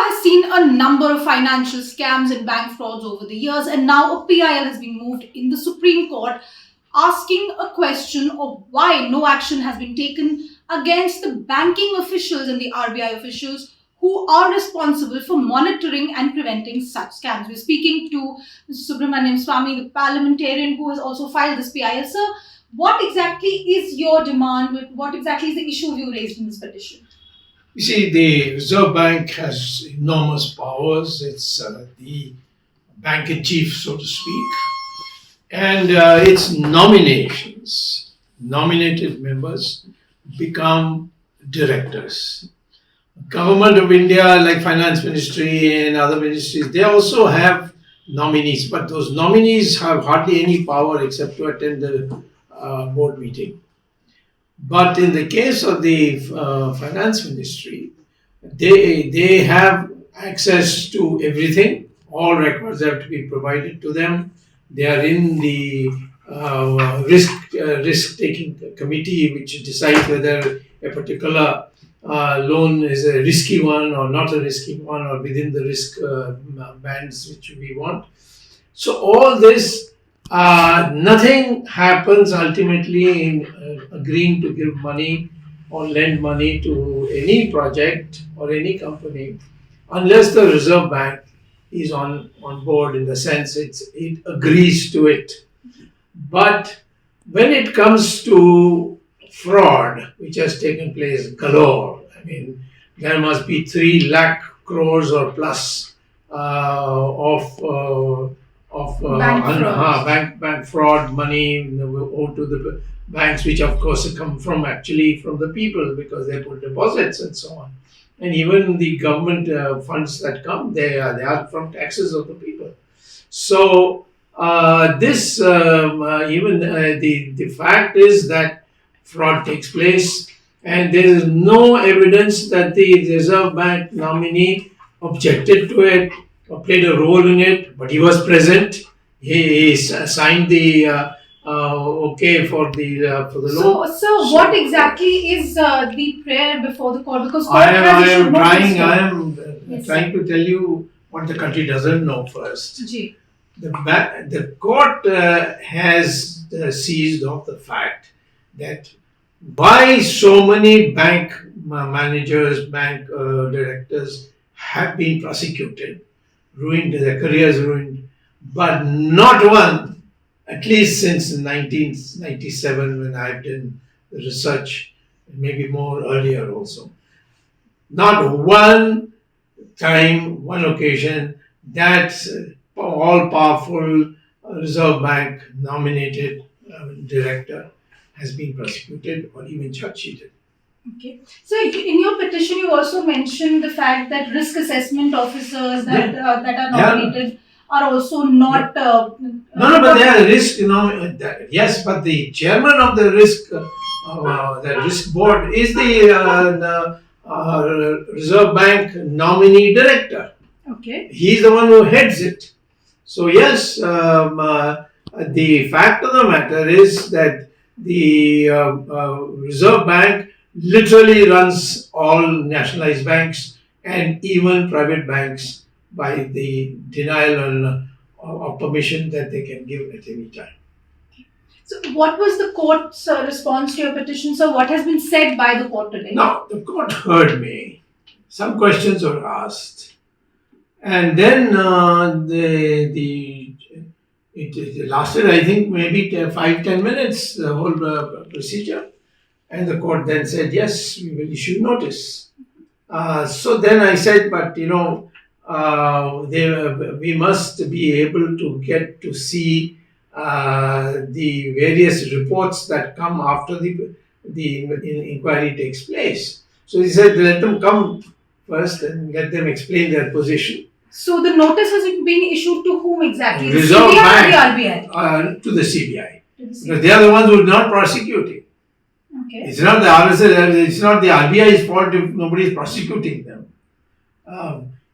has seen a number of financial scams and bank frauds over the years, and now a PIL has been moved in the Supreme Court asking a question of why no action has been taken against the banking officials and the RBI officials who are responsible for monitoring and preventing such scams. We're speaking to Mr. Subramaniam Swamy, the parliamentarian who has also filed this PIL. Sir, what exactly is your demand? What exactly is the issue you raised in this petition? You see, the Reserve Bank has enormous powers. It's the bank in chief, so to speak. And its nominated members become directors. Government of India, like Finance Ministry and other ministries, they also have nominees, but those nominees have hardly any power except to attend the board meeting. But in the case of the Finance Ministry, they have access to everything. All records have to be provided to them. They are in the risk-taking committee, which decides whether a particular loan is a risky one or not a risky one, or within the risk bands which we want. So all this, nothing happens ultimately in agreeing to give money or lend money to any project or any company unless the Reserve Bank is on board, in the sense it agrees to it. But when it comes to fraud, which has taken place galore, I mean, there must be 3 lakh crores or plus of bank fraud money owed to the banks, which of course come from the people, because they put deposits and so on. And even the government funds that come, they are from taxes of the people. So the fact is that fraud takes place, and there is no evidence that the Reserve Bank nominee objected to it or played a role in it, but he was present. He signed the okay for the loan. So what exactly is the prayer before the court? Because I am trying to tell you what the country doesn't know first. Ji. The court has seized of the fact that why so many bank managers, bank directors have been prosecuted, ruined, their careers ruined, but not one, at least since 1997 when I've done the research, maybe more earlier also. Not one time, one occasion that all-powerful Reserve Bank nominated director has been prosecuted or even charge sheeted. Okay. So in your petition, you also mentioned the fact that risk assessment officers that are nominated are also not. No, but they are risk. Yes, but the chairman of the risk board is the Reserve Bank nominee director. Okay. He is the one who heads it. So yes, the fact of the matter is that the Reserve Bank literally runs all nationalized banks and even private banks by the denial of permission that they can give at any time. So what was the court's response to your petition? So what has been said by the court today? Now, the court heard me. Some questions were asked. And then it lasted, I think, maybe 5-10 minutes, the whole procedure. And the court then said, yes, we will issue notice. So then I said, but we must be able to get to see the various reports that come after the inquiry takes place. So he said, let them come first and let them explain their position. So the notice has been issued to whom exactly? Reserve Bank, or the RBI? To the CBI. Because they are the ones who are not prosecuting. Okay. It's not the RSS, it's not the RBI's fault if nobody is prosecuting them.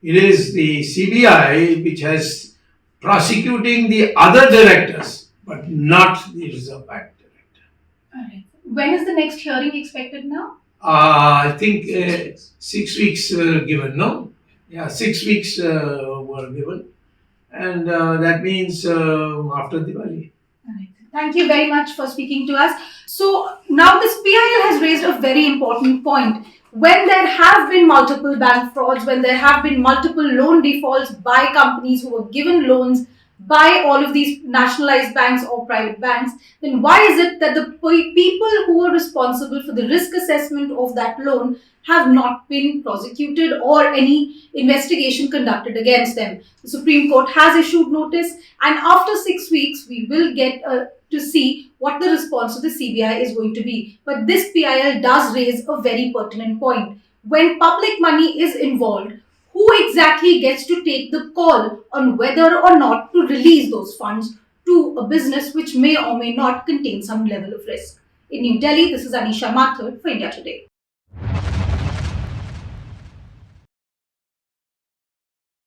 It is the CBI which has prosecuting the other directors, but not the Reserve Bank director. All right. When is the next hearing expected now? I think 6 weeks given, no? Yeah, 6 weeks were given, and that means after Diwali. Thank you very much for speaking to us. So now this PIL has raised a very important point. When there have been multiple bank frauds, when there have been multiple loan defaults by companies who were given loans by all of these nationalized banks or private banks, then why is it that the people who were responsible for the risk assessment of that loan have not been prosecuted or any investigation conducted against them? The Supreme Court has issued notice, and after 6 weeks, we will get to see what the response of the CBI is going to be. But this PIL does raise a very pertinent point. When public money is involved, who exactly gets to take the call on whether or not to release those funds to a business which may or may not contain some level of risk? In New Delhi, this is Aneesha Mathur for India Today.